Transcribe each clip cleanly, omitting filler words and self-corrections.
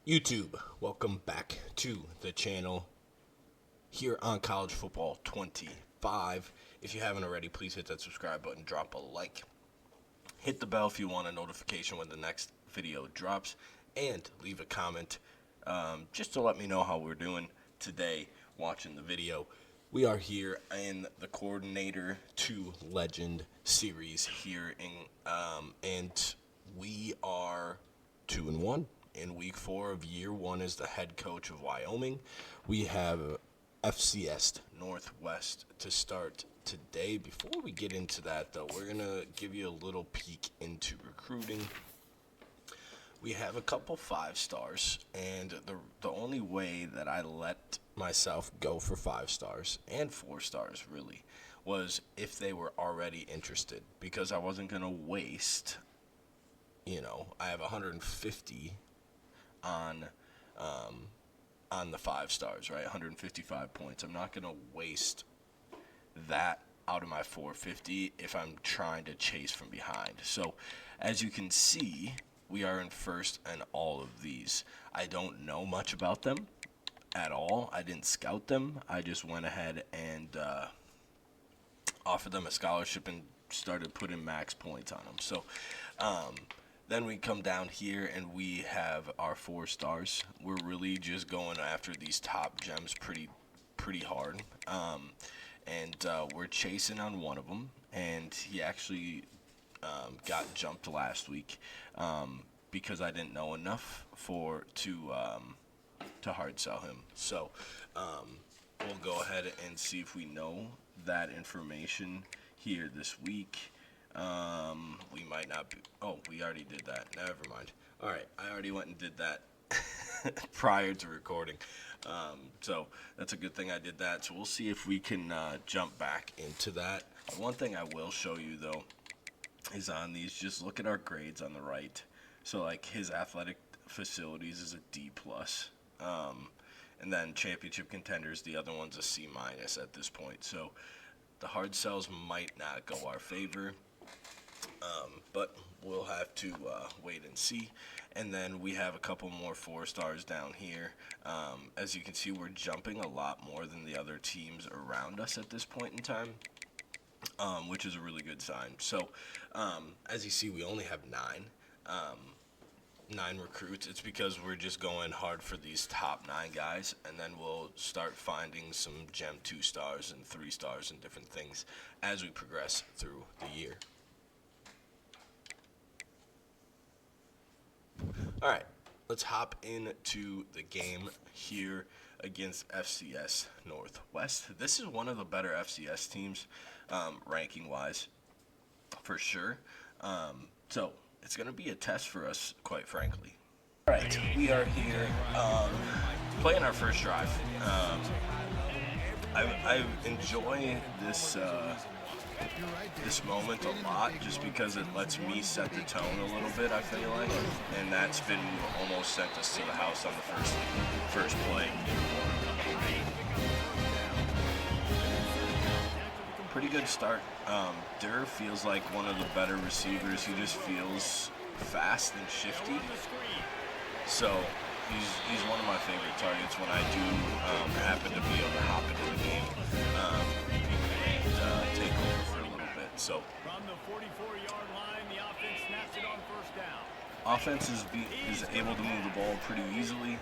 YouTube, welcome back to the channel here on College Football 25. If you haven't already, please hit that subscribe button, drop a like, hit the bell if you want a notification when the next video drops, and leave a comment just to let me know how we're doing today watching the video. We are here in the Coordinator to Legend series here, and we are 2-1. In week 4 of year 1 as the head coach of Wyoming. We have FCS Northwest to start today. Before we get into that, though, we're going to give you a little peek into recruiting. We have a couple 5 stars, and the only way that I let myself go for 5 stars and 4 stars, really, was if they were already interested, because I wasn't going to waste, I have 150 on the 5 stars, right? 155 points. I'm not going to waste that out of my 450 if I'm trying to chase from behind. So, as you can see, we are in first in all of these. I don't know much about them at all. I didn't scout them. I just went ahead and offered them a scholarship and started putting max points on them. So, then we come down here and we have our 4 stars. We're really just going after these top gems pretty hard. We're chasing on one of them, and he actually got jumped last week because I didn't know enough to hard sell him. So we'll go ahead and see if we know that information here this week. We might not be. Oh, we already did that. Never mind. All right, I already went and did that prior to recording. So that's a good thing I did that. So we'll see if we can jump back into that. One thing I will show you, though, is on these, just look at our grades on the right. So, like, his athletic facilities is a D+. And then championship contenders, the other one's a C- at this point. So the hard sells might not go our favor. But we'll have to wait and see. And then we have a couple more 4 stars down here. As you can see, we're jumping a lot more than the other teams around us at this point in time, which is a really good sign. So, as you see, we only have 9 recruits. It's because we're just going hard for these top 9 guys, and then we'll start finding some gem 2 stars and 3 stars and different things as we progress through the year. All right, let's hop into the game here against FCS Northwest. This is one of the better FCS teams, ranking-wise, for sure. So it's going to be a test for us, quite frankly. All right, we are here playing our first drive. I enjoy this moment a lot, just because it lets me set the tone a little bit, I feel like, and that's been almost sent us to the house on the first play. Pretty good start. Durr feels like one of the better receivers. He just feels fast and shifty, so he's one of my favorite targets when I do happen to be able to hop into the game and take over for a little bit. So from the 44-yard line, the offense snaps it on first down. Offense is able to move the ball pretty easily.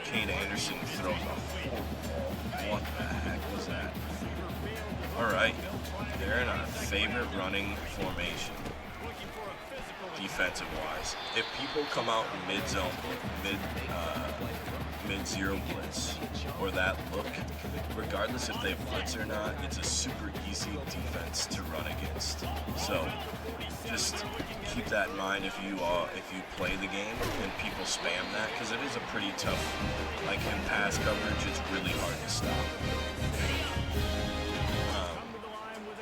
Cade Anderson throws a horrible ball. What the heck was that? All right, they're in our favorite running formation, defensive-wise. If people come out in mid-zone, mid-zero blitz, or that look, regardless if they blitz or not, it's a super easy defense to run against. So just keep that in mind if you play the game and people spam that, because it is a pretty tough, like in pass coverage, it's really hard to stop.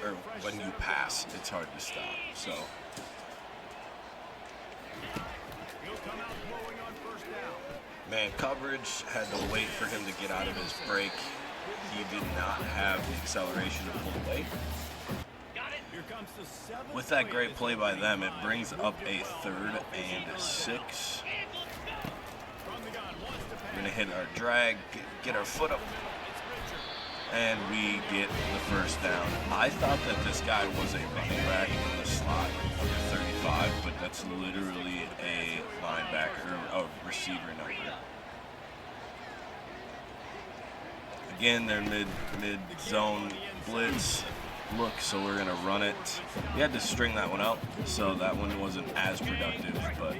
Or when you pass, it's hard to stop. So man coverage had to wait for him to get out of his break. He did not have the acceleration to pull away. With that great play by them, it brings up a 3rd and 6. hit our drag, get our foot up, and we get the first down. I thought that this guy was a running back in the slot, number 35, but that's literally a linebacker, a receiver number. Again, they're mid-zone blitz look, so we're going to run it. We had to string that one out, so that one wasn't as productive, but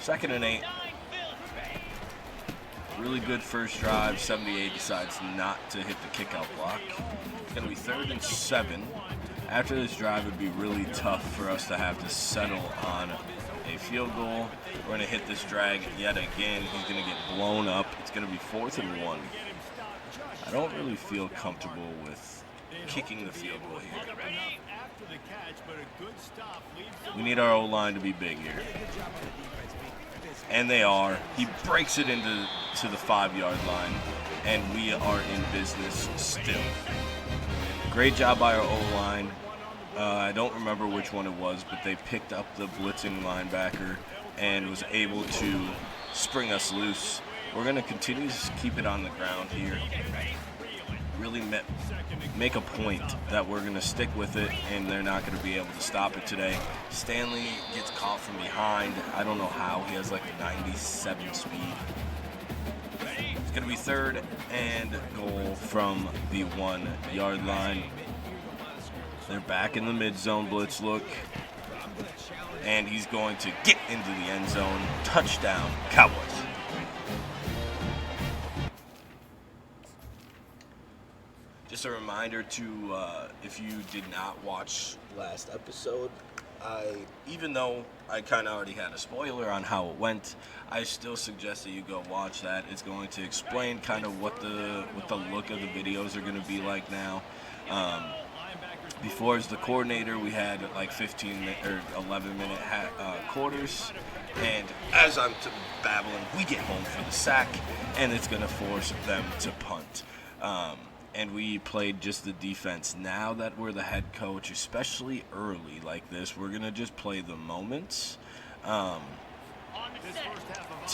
2nd and 8. Really good first drive. 78 decides not to hit the kick-out block. It's going to be 3rd and 7. After this drive, it would be really tough for us to have to settle on a field goal. We're going to hit this drag yet again. He's going to get blown up. It's going to be 4th and 1. I don't really feel comfortable with kicking the field goal here. We need our O-line to be big here. And they are. He breaks it into the 5-yard line, and we are in business still. Great job by our O-line. I don't remember which one it was, but they picked up the blitzing linebacker and was able to spring us loose. We're going to continue to keep it on the ground here. Really make a point that we're going to stick with it, and they're not going to be able to stop it today. Stanley gets caught from behind. I don't know how. He has like a 97 speed. It's going to be 3rd and goal from the 1-yard line. They're back in the mid-zone blitz look, and he's going to get into the end zone. Touchdown, Cowboys. Just a reminder to, if you did not watch last episode, even though I kind of already had a spoiler on how it went, I still suggest that you go watch that. It's going to explain kind of what the look of the videos are going to be like now. Before as the coordinator, we had like 15 or 11-minute quarters, and as I'm babbling, we get home for the sack, and it's going to force them to punt. And we played just the defense. Now that we're the head coach, especially early like this, we're going to just play the moments to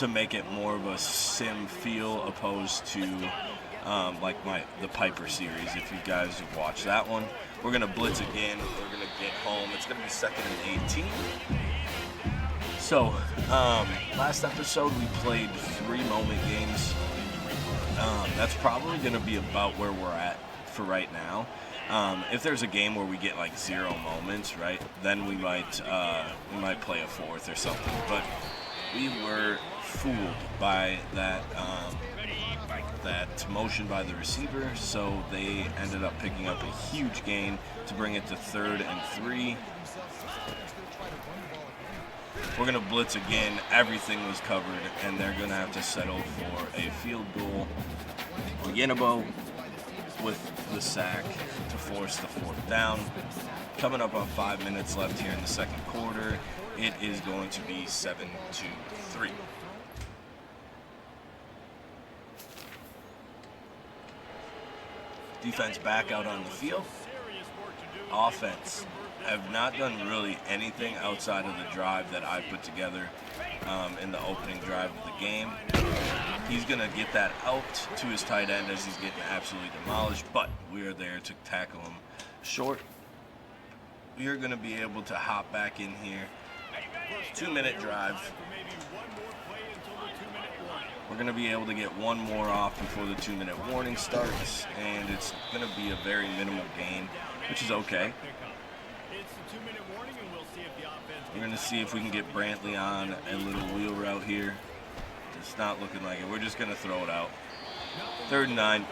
make it more of a sim feel opposed to like the Piper series. If you guys have watched that one, we're going to blitz again. We're going to get home. It's going to be 2nd and 18. So last episode we played 3-moment games. That's probably going to be about where we're at for right now. If there's a game where we get like 0 moments, right, then we might play a 4th or something. But we were fooled by that motion by the receiver, so they ended up picking up a huge gain to bring it to 3rd and 3. We're going to blitz again. Everything was covered, and they're going to have to settle for a field goal. Yenabo with the sack to force the 4th down. Coming up on 5 minutes left here in the 2nd quarter, it is going to be 7-3. Defense back out on the field. Offense have not done really anything outside of the drive that I put together in the opening drive of the game. He's going to get that out to his tight end as he's getting absolutely demolished, but we are there to tackle him short. We are going to be able to hop back in here. 2-minute drive. We're going to be able to get one more off before the 2-minute warning starts, and it's going to be a very minimal gain, which is okay. We're going to see if we can get Brantley on a little wheel route here. It's not looking like it. We're just going to throw it out. 3rd and 9.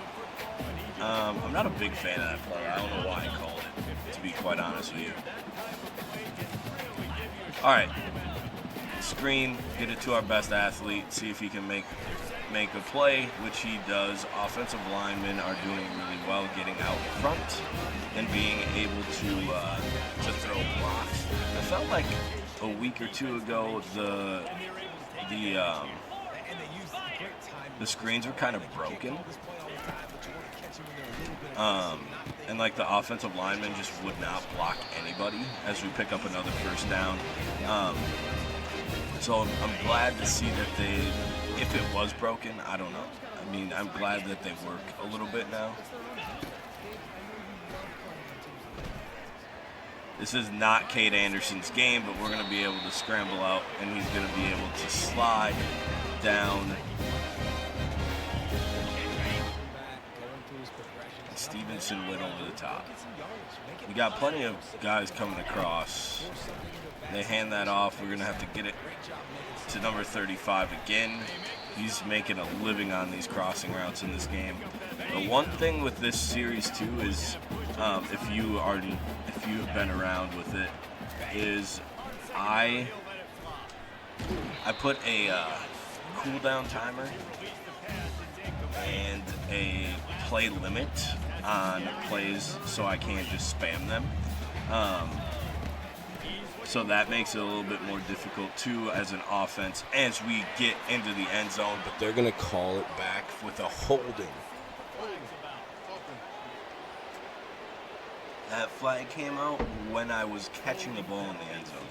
I'm not a big fan of that play. I don't know why I called it, to be quite honest with you. All right. Screen, get it to our best athlete, see if he can make a play, which he does. Offensive linemen are doing really well getting out front and being able to throw blocks. I felt like a week or two ago the screens were kind of broken. And like the offensive linemen just would not block anybody as we pick up another 1st down. So I'm glad to see that they, if it was broken, I don't know. I mean, I'm glad that they work a little bit now. This is not Cade Anderson's game, but we're going to be able to scramble out, and he's going to be able to slide down. Stevenson went over the top. We got plenty of guys coming across. They hand that off. We're going to have to get it to number 35 again. He's making a living on these crossing routes in this game. The one thing with this series too is, if you've been around with it, is I put a cooldown timer and a play limit on plays so I can't just spam them. So that makes it a little bit more difficult too as an offense as we get into the end zone, but they're going to call it back with a holding. That flag came out when I was catching the ball in the end zone.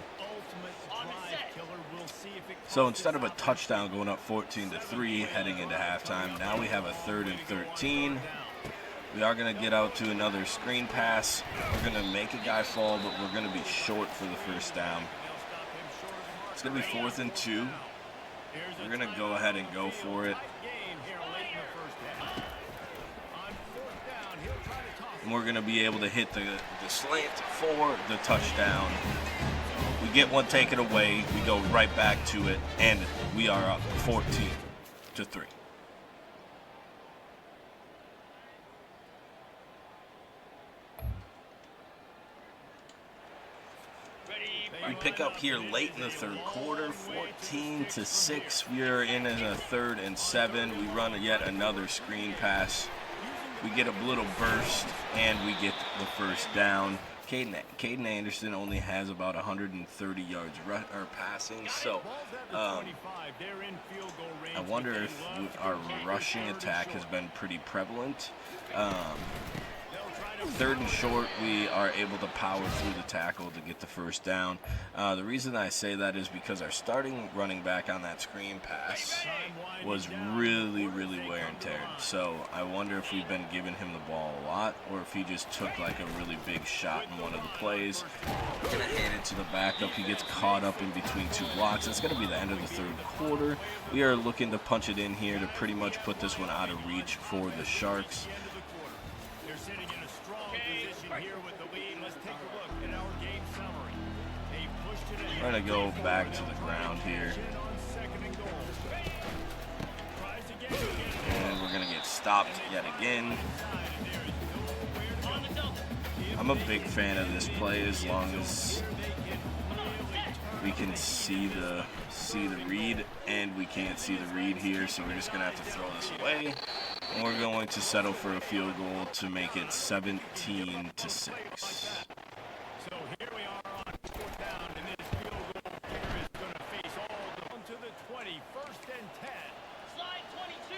So instead of a touchdown going up 14-3 heading into halftime, now we have a 3rd and 13. We are going to get out to another screen pass. We're going to make a guy fall, but we're going to be short for the first down. It's going to be 4th and 2. We're going to go ahead and go for it. And we're going to be able to hit the slant for the touchdown. We get one taken away. We go right back to it, and we are up 14-3. We pick up here late in the third quarter, 14-6. We are in a 3rd and 7. We run yet another screen pass. We get a little burst, and we get the first down. Caden Anderson only has about 130 yards passing, so I wonder if our rushing attack has been pretty prevalent. 3rd and short, we are able to power through the tackle to get the first down. The reason I say that is because our starting running back on that screen pass was really wear and tear. So I wonder if we've been giving him the ball a lot, or if he just took like a really big shot in one of the plays. We're going to hand it to the backup. He gets caught up in between 2 blocks. It's going to be the end of the 3rd quarter. We are looking to punch it in here to pretty much put this one out of reach for the Sharks. We're going to go back to the ground here. And we're going to get stopped yet again. I'm a big fan of this play as long as we can see the read, and we can't see the read here, so we're just going to have to throw this away. And we're going to settle for a field goal to make it 17-6.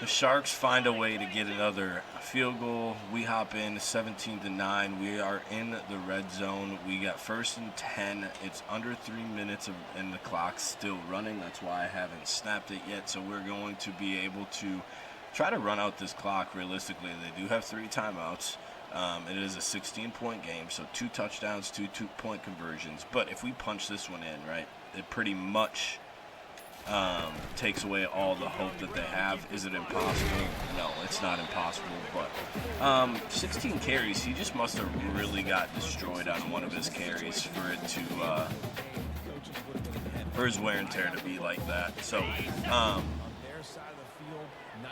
The Sharks find a way to get another field goal. We hop in 17-9. We are in the red zone. We got 1st and 10. It's under 3 minutes and the clock's still running. That's why I haven't snapped it yet. So we're going to be able to try to run out this clock realistically. They do have 3 timeouts. It is a 16-point game, so 2 touchdowns, 2 two-point conversions. But if we punch this one in, right, it pretty much takes away all the hope that they have. Is it impossible? No, it's not impossible, but 16 carries, he just must have really got destroyed on one of his carries for it to for his wear and tear to be like that. So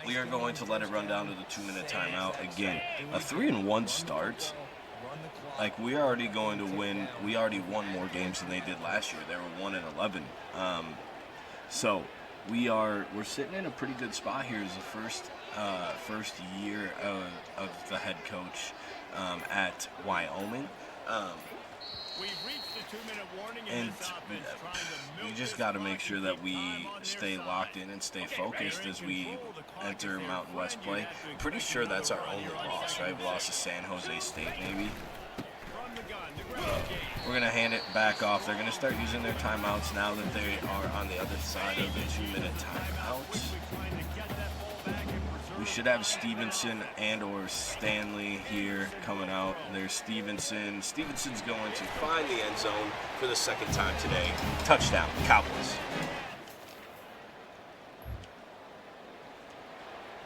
we are going to let it run down to the 2-minute timeout. Again, a 3-1 start. Like, we are already going to win. We already won more games than they did last year. They were 1-11. So we're sitting in a pretty good spot here as the first year of the head coach at Wyoming. And we just got to make sure that we stay locked in and stay focused as we enter Mountain West play. I'm pretty sure that's our only loss, right? We lost to San Jose State, maybe. We're going to hand it back off. They're going to start using their timeouts now that they are on the other side of the 2-minute timeout. We should have Stevenson and or Stanley here coming out. There's Stevenson. Stevenson's going to find the end zone for the second time today. Touchdown, Cowboys.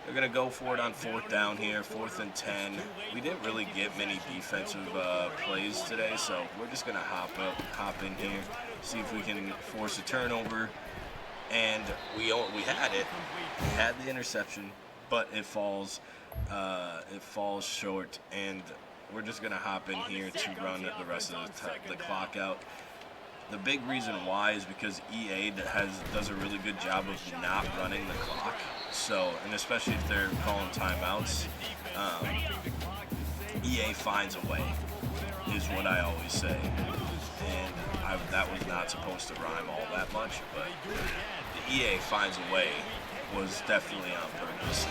They're going to go for it on 4th down here, 4th and 10. We didn't really get many defensive plays today, so we're just going to hop in here, see if we can force a turnover. And we had it. We had the interception, but it falls short, and we're just going to hop in here to run the rest of the clock out. The big reason why is because EA does a really good job of not running the clock. So, and especially if they're calling timeouts, EA finds a way, is what I always say. And that was not supposed to rhyme all that much, but the EA finds a way was definitely on purpose.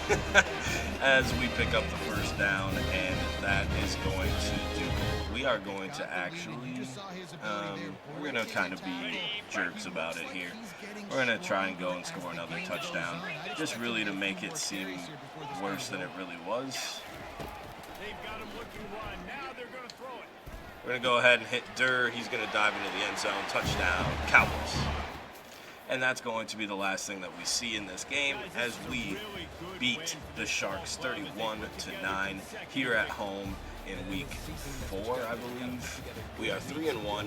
As we pick up the first down, and that is going to do. We are going to actually, we're going to kind of be jerks about it here. We're going to try and go and score another touchdown, just really to make it seem worse than it really was. We're going to go ahead and hit Durr. He's going to dive into the end zone. Touchdown, Cowboys. And that's going to be the last thing that we see in this game as we beat the Sharks 31-9 here at home in week 4, I believe. We are 3-1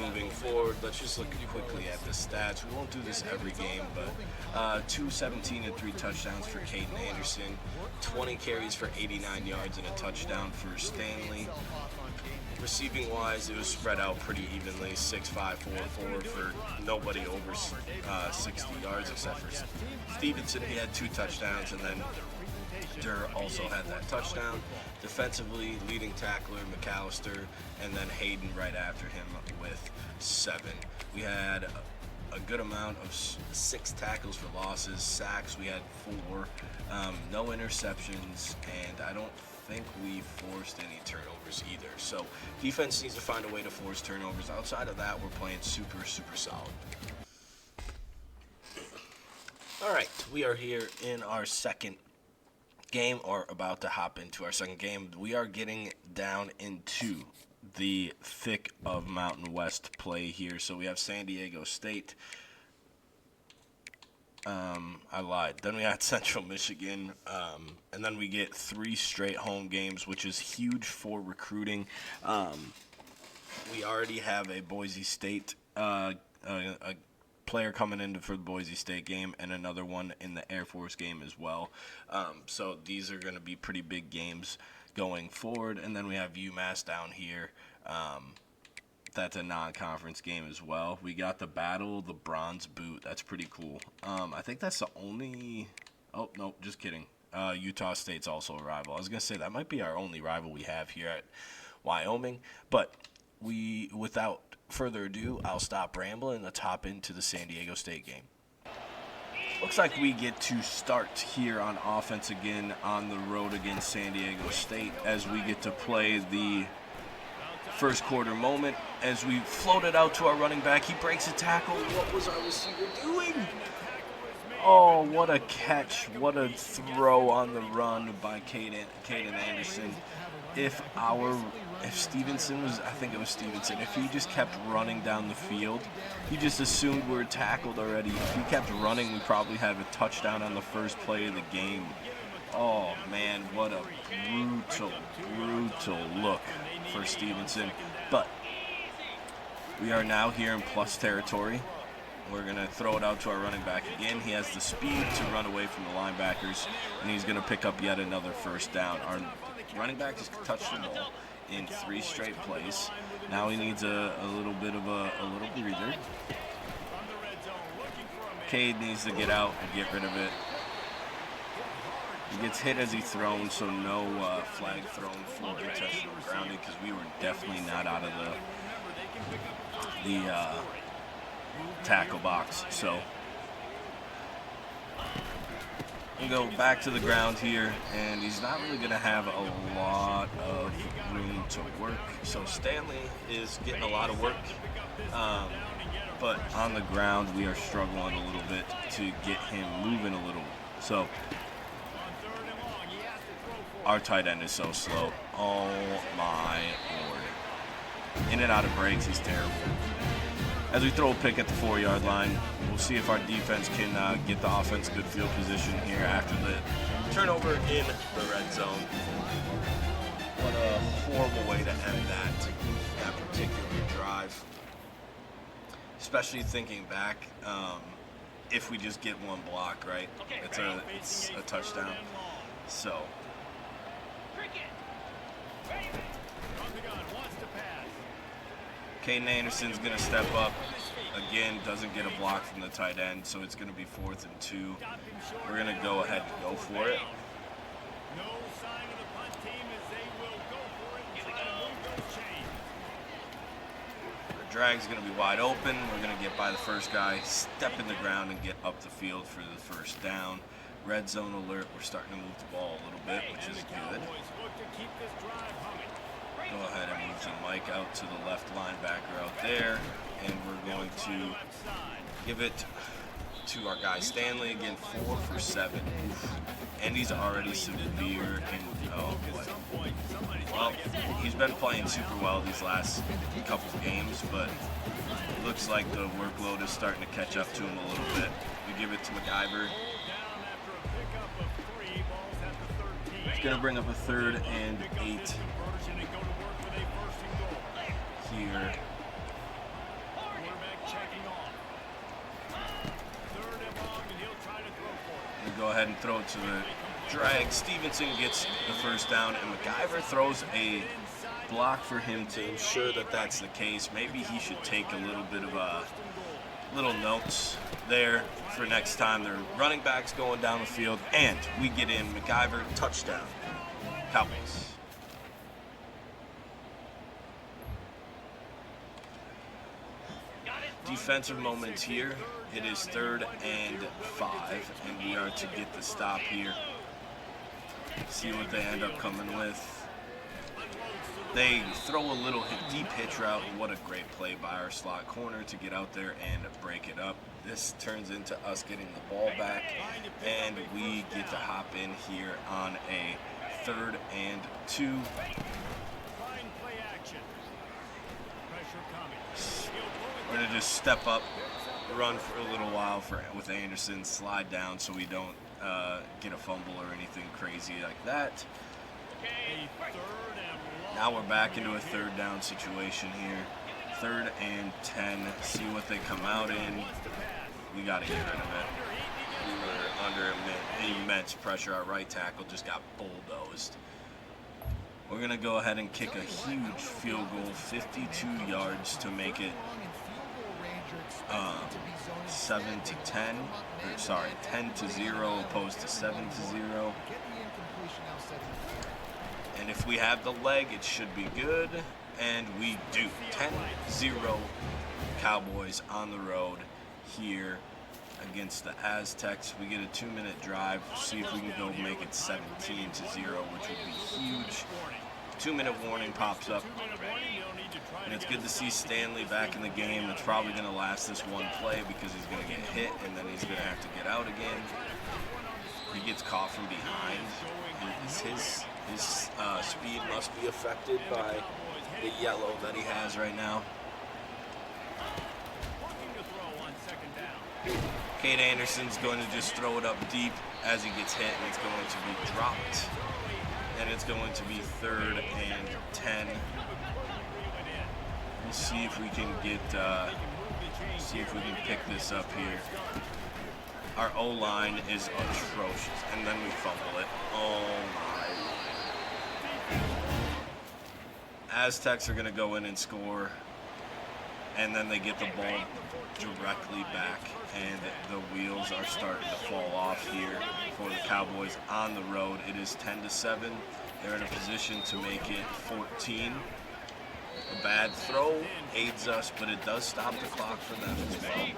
moving forward. Let's just look quickly at the stats. We won't do this every game, but 217 and 3 touchdowns for Caden Anderson, 20 carries for 89 yards and a touchdown for Stanley. Receiving wise, it was spread out pretty evenly, 6-5, 4-4 for nobody over 60 yards except for Stevenson. He had 2 touchdowns, and then Durr also had that touchdown. Defensively, leading tackler McAllister, and then Hayden right after him with 7. We had a good amount of 6 tackles for losses, sacks. We had 4, no interceptions, and I don't think we forced any turnovers either. So defense needs to find a way to force turnovers. Outside of that, we're playing super solid. All right, we are here in our second game, or about to hop into our second game. We are getting down into the thick of Mountain West play here. So we have San Diego State. I lied. Then we had Central Michigan, and then we get 3 straight home games, which is huge for recruiting. We already have a Boise State a player coming in for the Boise State game, and another one in the Air Force game as well. So these are going to be pretty big games going forward. And then we have UMass down here. That's a non-conference game as well. We got the Battle of the Bronze Boot. That's pretty cool. I think that's the only... Oh, no, just kidding. Utah State's also a rival. I was going to say that might be our only rival we have here at Wyoming. But without further ado, I'll stop rambling and let's hop into the San Diego State game. Looks like we get to start here on offense again on the road against San Diego State as we get to play the first quarter moment as we float it out to our running back. He breaks a tackle. What was our receiver doing? Oh, what a catch. What a throw on the run by Caden Anderson. If Stevenson was, I think it was Stevenson, if he just kept running down the field, he just assumed we were tackled already. If he kept running, we probably have a touchdown on the first play of the game. Oh, man, what a brutal look for Stevenson. But we are now here in plus territory. We're going to throw it out to our running back again. He has the speed to run away from the linebackers, and he's going to pick up yet another first down. Our running back has touched the ball in 3 straight plays. Now he needs a little bit of a little breather. Cade needs to get out and get rid of it. He gets hit as he's thrown, so no flag thrown for intentional grounding because we were definitely not out of the tackle box. So We go back to the ground here, and he's not really going to have a lot of room to work. So Stanley is getting a lot of work, but on the ground we are struggling a little bit to get him moving a little. So our tight end is so slow. Oh my lord. In and out of breaks, he's terrible. As we throw a pick at the 4-yard line, we'll see if our defense can get the offense good field position here after the turnover in the red zone. What a horrible way to end that particular drive. Especially thinking back, if we just get one block, right? It's a touchdown. So. Caden Anderson's going to step up. Again, doesn't get a block from the tight end, so it's going to be 4th and 2. We're going to go ahead and go for it. No sign of the punt team as they will go for it and try to move those chains. The drag's going to be wide open. We're going to get by the first guy, step in the ground, and get up the field for the first down. Red zone alert. We're starting to move the ball a little bit, which is good. Go ahead and move the mic out to the left linebacker out there, and we're going to give it to our guy Stanley again. 4 for 7. And he's already severe in, oh boy. Well, he's been playing super well these last couple games, but it looks like the workload is starting to catch up to him a little bit. We give it to McIver. It's going to bring up a 3rd and 8 here. We go ahead and throw it to the drag. Stevenson gets the first down, and McIver throws a block for him to ensure that that's the case. Maybe he should take a little bit of little notes there for next time. Their running backs going down the field, and we get in McIver, touchdown, Cowboys. Defensive moments here. It is 3rd and 5, and we are to get the stop here. See what they end up coming with. They throw a little deep hitch route, and what a great play by our slot corner to get out there and break it up. This turns into us getting the ball back, and we get to hop in here on a 3rd and 2. We're going to just step up, run for a little while with Anderson, slide down so we don't get a fumble or anything crazy like that. Now we're back into a 3rd down situation here. 3rd and 10. See what they come out in. We got to get rid of it. We were under immense pressure. Our right tackle just got bulldozed. We're going to go ahead and kick a huge field goal, 52 yards to make it 7-10, or sorry, 10-0 opposed to 7-0. And if we have the leg, it should be good, and we do. 10-0 Cowboys on the road here against the Aztecs. We get a 2-minute drive, see if we can go make it 17-0, which would be huge. 2-minute warning pops up, and it's good to see Stanley back in the game. It's probably going to last this one play because he's going to get hit, and then he's going to have to get out again. He gets caught from behind. His speed must be affected by the yellow that he has right now. Caden Anderson's going to just throw it up deep as he gets hit, and it's going to be dropped. And it's going to be 3rd and 10. We'll see if we can get, pick this up here. Our O-line is atrocious, and then we fumble it. Oh my. Aztecs are going to go in and score, and then they get the ball directly back, and the wheels are starting to fall off here for the Cowboys on the road. It is 10-7. They're in a position to make it 14. A bad throw aids us, but it does stop the clock for them as well.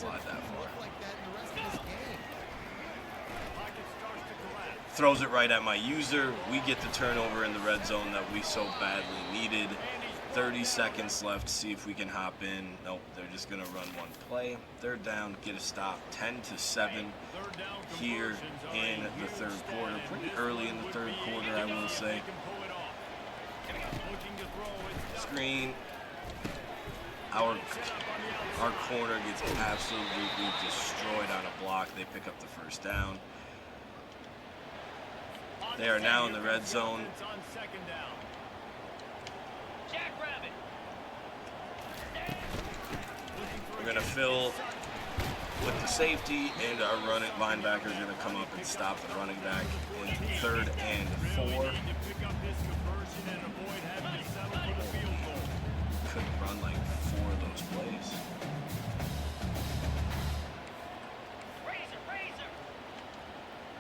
slide that far. Look like that in the rest of this game. Pocket starts to collapse. Throws it right at my user. We get the turnover in the red zone that we so badly needed. 30 seconds left. See if we can hop in. Nope, they're just going to run one play. Third down, get a stop. 10-7 Third down here conversions are in a the huge third stat, quarter. and Pretty this early in the would third be quarter, I will if say. they can pull it off. Looking to throw, it's Duck. Screen. Our Set up on the outside. corner gets absolutely destroyed on a block. They pick up the first down. They are now in the red zone. It's on second down. We're going to fill with the safety, and our running linebacker is going to come up and stop the running back in 3rd and 4. Really need to pick up this conversion and avoid having to settle for the field goal. Could run like 4 of those plays.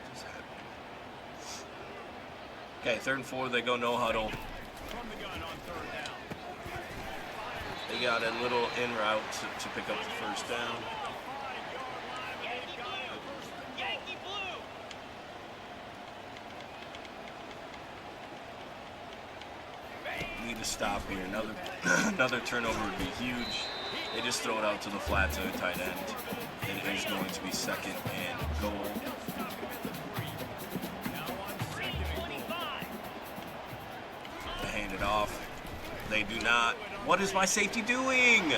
What's happening? Okay, 3rd and 4, they go no huddle. From the gun on third down. They got a little in route to pick up the first down. Yankee Blue! Need to stop here. Another turnover would be huge. They just throw it out to the flat to the tight end. It is going to be 2nd and goal. To hand it off. They do not. What is my safety doing?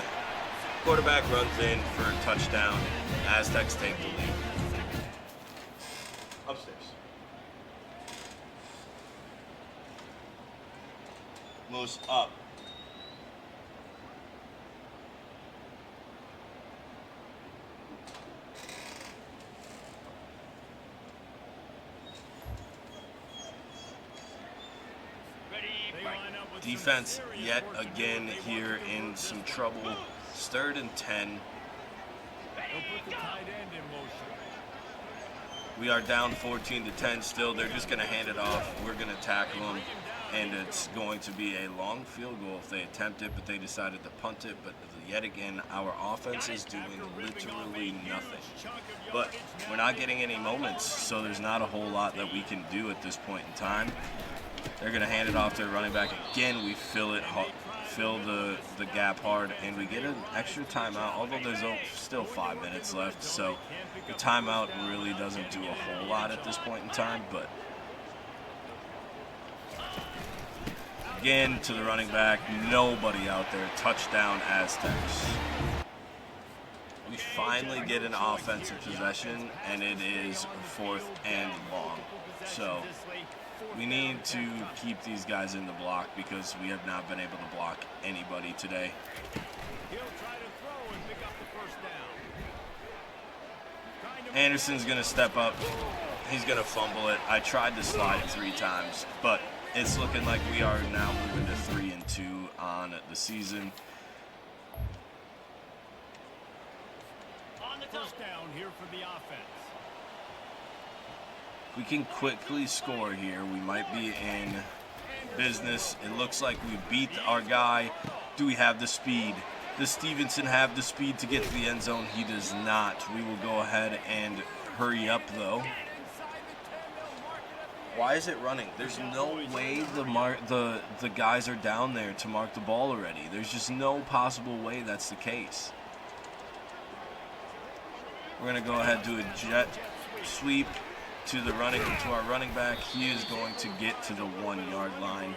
Quarterback runs in for a touchdown. Aztecs take the lead. Upstairs. Moose up. Defense yet again here in some trouble. 3rd and 10. They'll put the tight end in motion. We are down 14-10 still. They're just going to hand it off. We're going to tackle them, and it's going to be a long field goal if they attempt it, but they decided to punt it. But yet again, our offense is doing literally nothing. But we're not getting any moments, so there's not a whole lot that we can do at this point in time. They're going to hand it off to their running back again. We fill the gap hard, and we get an extra timeout, although there's still 5 minutes left. So the timeout really doesn't do a whole lot at this point in time. But again, to the running back, nobody out there. Touchdown, Aztecs. We finally get an offensive possession, and it is 4th and long. So we need to keep these guys in the block because we have not been able to block anybody today. He'll try to throw and pick up the first down. Anderson's going to step up. He's going to fumble it. I tried to slide it 3 times, but it's looking like we are now moving to 3-2 on the season. First down here for the offense. We can quickly score here. We might be in business. It looks like we beat our guy. Do we have the speed? Does Stevenson have the speed to get to the end zone? He does not. We will go ahead and hurry up, though. Why is it running? There's no way the guys are down there to mark the ball already. There's just no possible way that's the case. We're going to go ahead and do a jet sweep to our running back. He is going to get to the 1-yard line.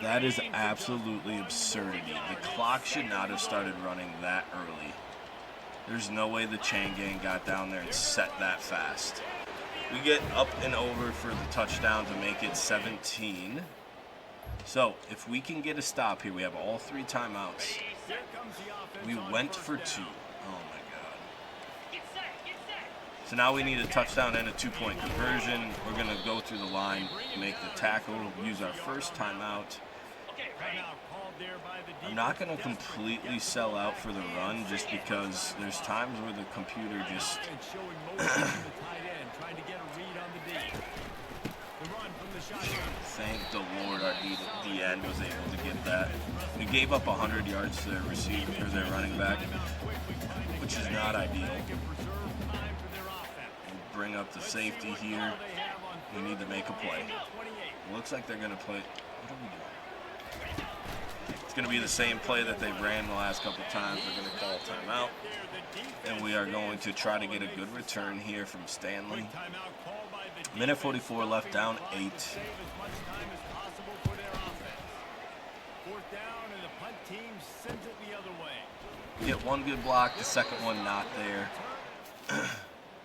That is absolutely absurdity. The clock should not have started running that early. There's no way the chain gang got down there and set that fast. We get up and over for the touchdown to make it 17. So if we can get a stop here, we have all 3 timeouts. We went for 2. Oh my God. So now we need a touchdown and a 2-point conversion. We're going to go through the line, make the tackle, use our first timeout. I'm not going to completely sell out for the run just because there's times where the computer just Thank the Lord our D end was able to get that. We gave up 100 yards to their receiver or their running back, which is not ideal. We'll bring up the safety here. We need to make a play. Looks like they're going to play. What are we doing? It's going to be the same play that they ran the last couple times. They're going to call timeout. And we are going to try to get a good return here from Stanley. Minute 44 left, down 8. Get one good block, the second one not there.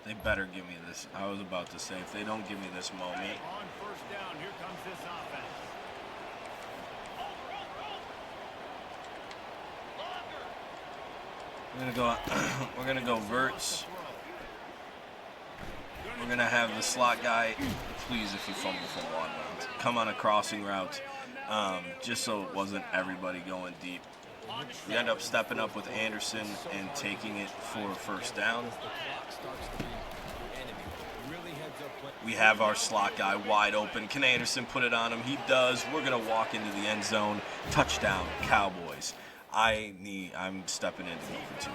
They better give me this. I was about to say, if they don't give me this moment. We're gonna go verts. We're gonna have the slot guy, please, if you fumble for one, come on a crossing route, just so it wasn't everybody going deep. We end up stepping up with Anderson and taking it for a first down. We have our slot guy wide open. Can Anderson put it on him? He does. We're gonna walk into the end zone. Touchdown, Cowboys. I'm stepping in to go for 2.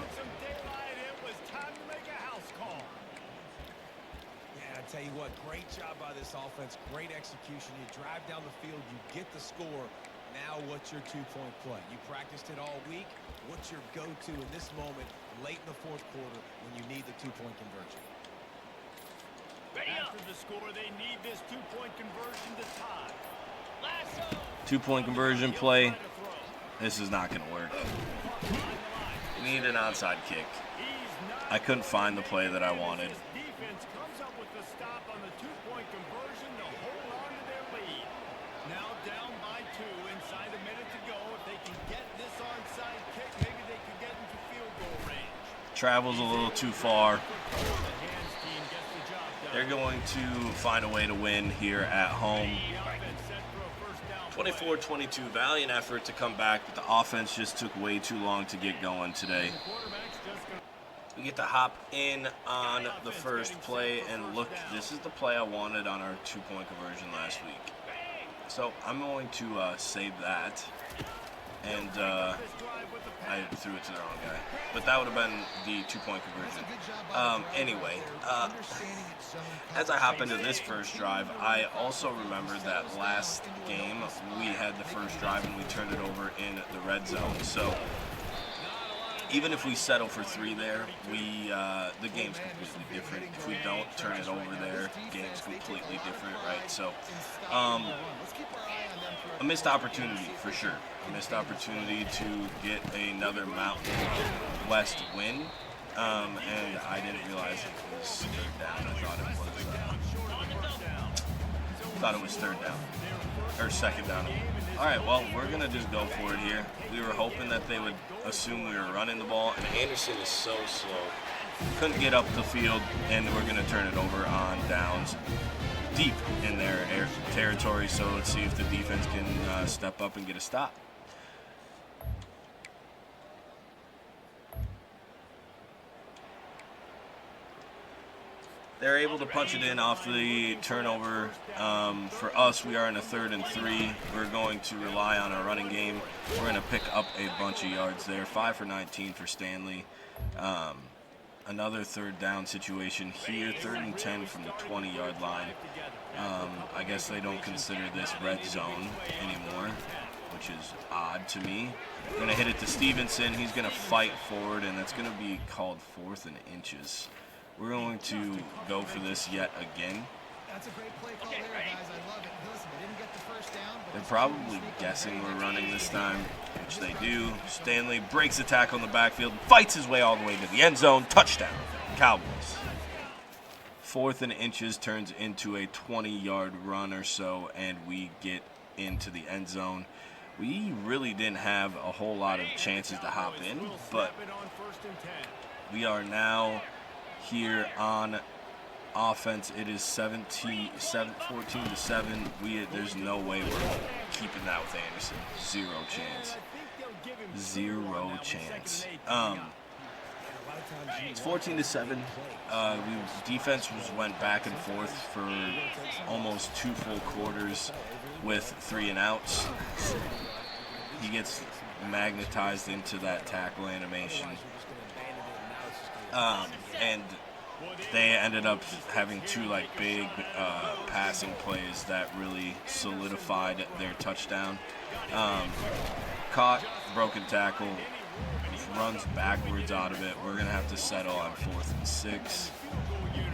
I tell you what, great job by this offense, great execution. You drive down the field, you get the score. Now what's your 2-point play? You practiced it all week. What's your go-to in this moment late in the fourth quarter when you need the 2-point conversion? After the score, they need this 2-point conversion to tie. 2-point conversion play. This is not going to work. We need an onside kick. I couldn't find the play that I wanted. Defense comes up with the stop on the 2-point conversion to hold on to their lead. Now down by 2, inside a minute to go. If they can get this onside kick, maybe they can get into field goal range. Travels a little too far. They're going to find a way to win here at home. 24-22, valiant effort to come back, but the offense just took way too long to get going today. We get to hop in on the first play, and look, this is the play I wanted on our 2-point conversion last week. So I'm going to save that, and I threw it to the wrong guy. But that would have been the 2-point conversion. Anyway, as I hop into this first drive, I also remembered that last game we had the first drive and we turned it over in the red zone. So even if we settle for 3 there, the game's completely different. If we don't turn it over there, the game's completely different, right? So a missed opportunity for sure. A missed opportunity to get another Mountain West win. And I didn't realize it was 3rd down. I thought it was 3rd down. Or 2nd down. Alright, well, we're going to just go for it here. We were hoping that they would assume we were running the ball, and Anderson is so slow. Couldn't get up the field, and we're going to turn it over on downs deep in their territory. So let's see if the defense can step up and get a stop. They're able to punch it in off the turnover. For us, we are in a 3rd and 3. We're going to rely on our running game. We're going to pick up a bunch of yards there. 5 for 19 for Stanley. Another 3rd down situation here. 3rd and 10 from the 20-yard line. I guess they don't consider this red zone anymore, which is odd to me. We're going to hit it to Stevenson. He's going to fight forward, and that's going to be called 4th and inches. We're going to go for this yet again. That's a great play call there, guys. I love it. Listen, they didn't get the first down. They're probably guessing we're running this time, which they do. Stanley breaks the tackle in the backfield, fights his way all the way to the end zone. Touchdown, Cowboys. 4th and inches turns into a 20-yard run or so, and we get into the end zone. We really didn't have a whole lot of chances to hop in, but we are now here on offense. It is 14-7. There's no way we're keeping that with Anderson. Zero chance. It's 14-7. Defense went back and forth for almost 2 full quarters with 3 and outs. He gets magnetized into that tackle animation. And they ended up having 2 like big passing plays that really solidified their touchdown. Caught, broken tackle, runs backwards out of it. We're going to have to settle on 4th and 6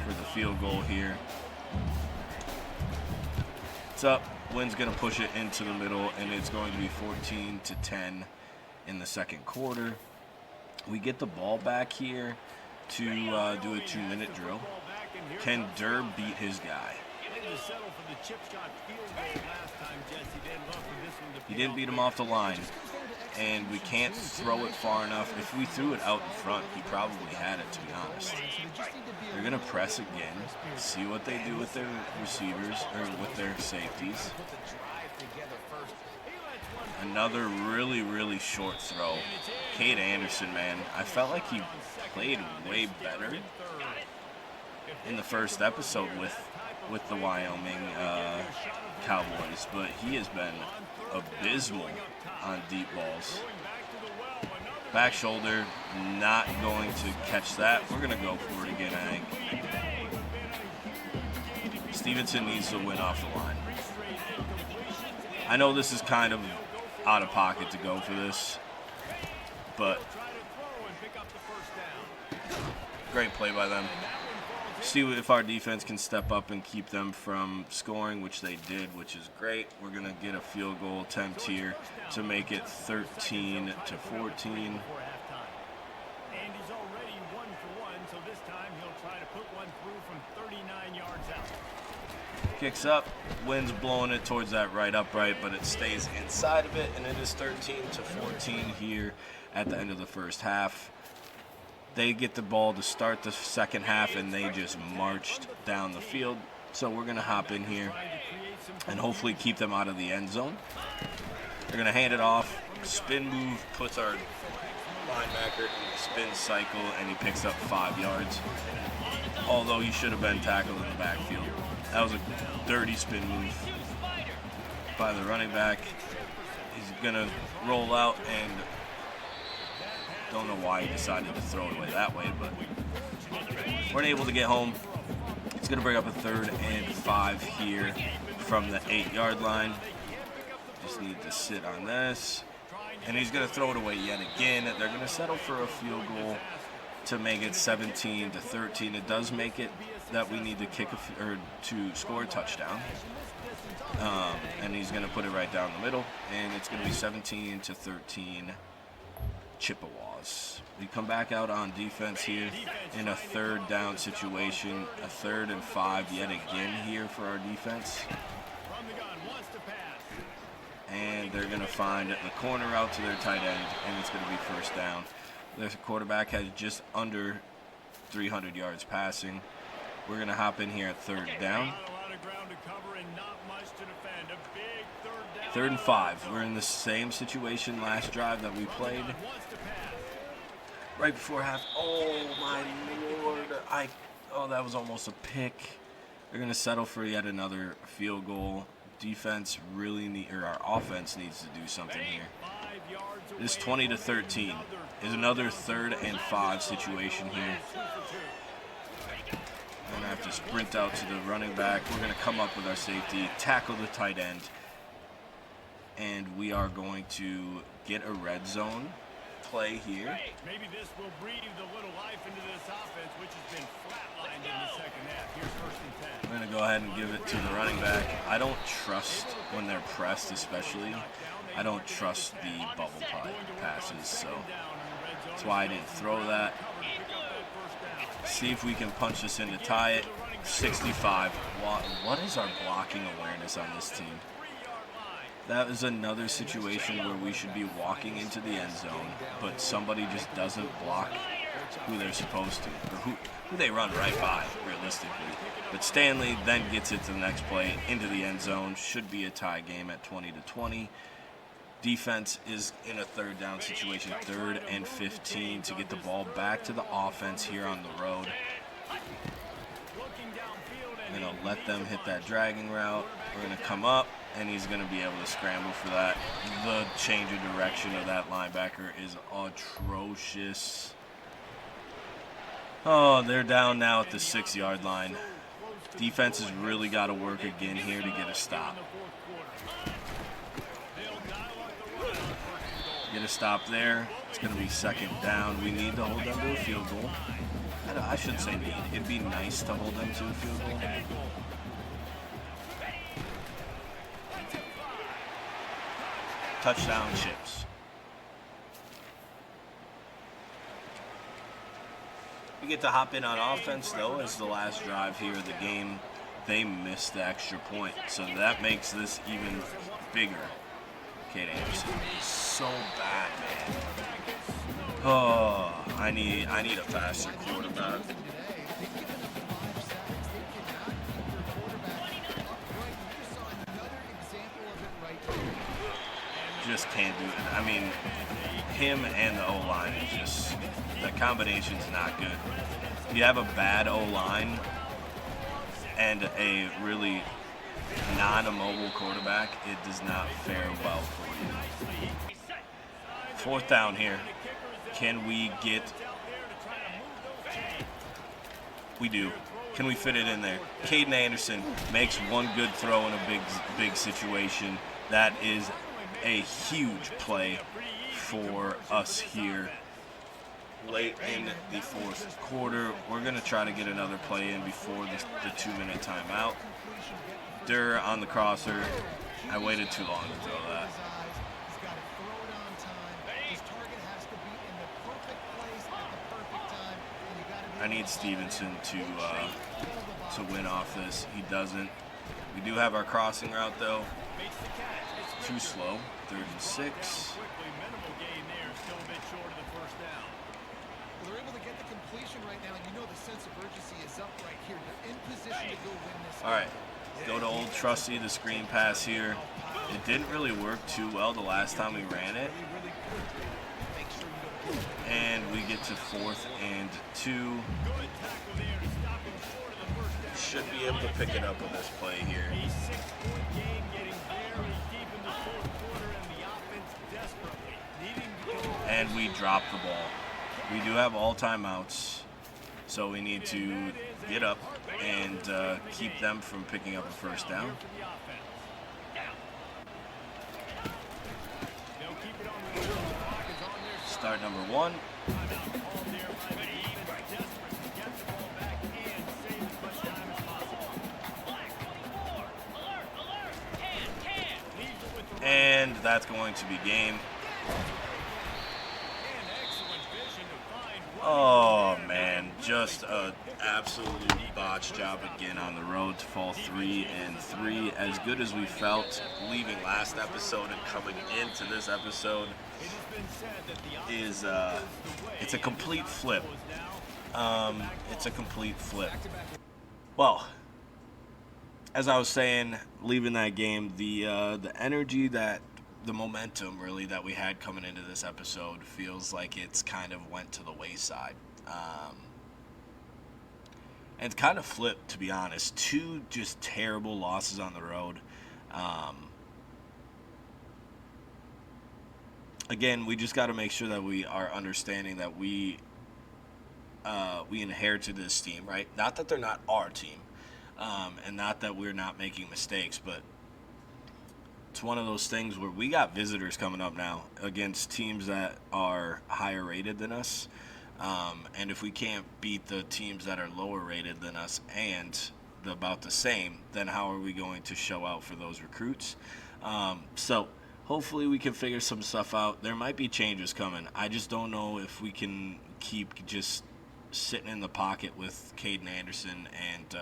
for the field goal here. It's up. Wynn's going to push it into the middle, and it's going to be 14-10 in the second quarter. We get the ball back here to do a 2-minute drill. Can Durr beat his guy? He didn't beat him off the line, and we can't throw it far enough. If we threw it out in front, he probably had it, to be honest. They're going to press again, see what they do with their receivers, or with their safeties. Another really, really short throw. Cade Anderson, man, I felt like he played way better in the first episode with the Wyoming Cowboys, but he has been abysmal on deep balls. Back shoulder, not going to catch that. We're going to go for it again, I think. Stevenson needs to win off the line. I know this is kind of out of pocket to go for this, but great play by them. See if our defense can step up and keep them from scoring, which they did, which is great. We're going to get a field goal attempt here to make it 13-14. And he's already 1 for 1, so this time he'll try to put one through from 39 yards out. Kicks up, Wynn's blowing it towards that right upright, but it stays inside of it, and it is 13-14 here at the end of the first half. They get the ball to start the second half, and they just marched down the field. So we're going to hop in here and hopefully keep them out of the end zone. They're going to hand it off. Spin move puts our linebacker in the spin cycle, and he picks up 5 yards. Although he should have been tackled in the backfield. That was a dirty spin move by the running back. He's going to roll out, and don't know why he decided to throw it away that way, but we're able to get home. It's going to bring up a 3rd and 5 here from the 8-yard line. Just need to sit on this. And he's going to throw it away yet again. They're going to settle for a field goal to make it 17-13. It does make it that we need to to score a touchdown. And he's going to put it right down the middle. And it's going to be 17-13 Chippewas. We come back out on defense here in a 3rd down situation, a 3rd and 5 yet again here for our defense. And they're going to find the corner out to their tight end, and it's going to be 1st down. Their quarterback has just under 300 yards passing. We're going to hop in here at 3rd down. 3rd and 5. We're in the same situation last drive that we played. Right before half. Oh my lord. That was almost a pick. They're going to settle for yet another field goal. Defense really our offense needs to do something here. This 20-13 is another 3rd and 5 situation here. We're going to have to sprint out to the running back. We're going to come up with our safety, tackle the tight end, and we are going to get a red zone play here. Maybe this will breathe a little life into this offense, which has been flatlined in the second half. Here's 1st and 10. We're going to go ahead and give it to the running back. I don't trust when they're pressed, especially. I don't trust the bubble passes, so that's why I didn't throw that. See if we can punch this in to tie it. 65. What is our blocking awareness on this team? That is another situation where we should be walking into the end zone, but somebody just doesn't block who they're supposed to, or who they run right by, realistically. But Stanley then gets it to the next play into the end zone. Should be a tie game at 20-20. Defense is in a third down situation, 3rd and 15 to get the ball back to the offense here on the road. I'm going to let them hit that dragging route. We're going to come up, and he's going to be able to scramble for that. The change of direction of that linebacker is atrocious. Oh, they're down now at the 6-yard line. Defense has really got to work again here to get a stop. Get a stop there. It's going to be 2nd down. We need to hold them to a field goal. I shouldn't say need. It'd be nice to hold them to a field goal. Touchdown Chips. We get to hop in on offense, though, as the last drive here of the game. They missed the extra point, so that makes this even bigger. Cade Anderson is so bad, man. Oh, I need a faster quarterback. Just can't do it. I mean, him and the O-line is just, the combination's not good. If you have a bad O-line and a really non-immobile quarterback, it does not fare well for you. 4th down here. Can we get... We do. Can we fit it in there? Caden Anderson makes one good throw in a big situation. That is a huge play for us here late in the 4th quarter. We're going to try to get another play in before the 2-minute timeout. Durr on the crosser. I waited too long to throw that. I need Stevenson to win off this. He doesn't. We do have our crossing route, though. Too slow. 3rd and 6. They're able to get the completion right now, and you know the sense of urgency is up right here. They're in position to go win this. All right. Go to old trusty, the screen pass here. It didn't really work too well the last time we ran it. And we get to 4th and 2. Should be able to pick it up with this play here. And we drop the ball. We do have all timeouts, so we need to get up and keep them from picking up a 1st down. Start number 1. And that's going to be game. Oh man, just a absolutely botched job again on the road to fall 3 and 3. As good as we felt leaving last episode and coming into this episode is it's a complete flip. It's a complete flip. Well, as I was saying, leaving that game, the energy, the momentum really that we had coming into this episode feels like it's kind of went to the wayside. And it's kind of flipped, to be honest. 2 just terrible losses on the road. Again, we just got to make sure that we are understanding that we inherited this team, right? Not that they're not our team, and not that we're not making mistakes, but it's one of those things where we got visitors coming up now against teams that are higher rated than us. And if we can't beat the teams that are lower rated than us and about the same, then how are we going to show out for those recruits? So hopefully we can figure some stuff out. There might be changes coming. I just don't know if we can keep just sitting in the pocket with Caden Anderson and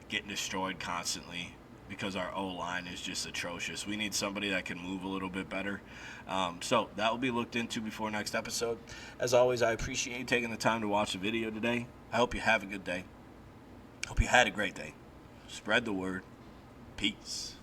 getting destroyed constantly, because our O-line is just atrocious. We need somebody that can move a little bit better. So that will be looked into before next episode. As always, I appreciate you taking the time to watch the video today. I hope you have a good day. Hope you had a great day. Spread the word. Peace.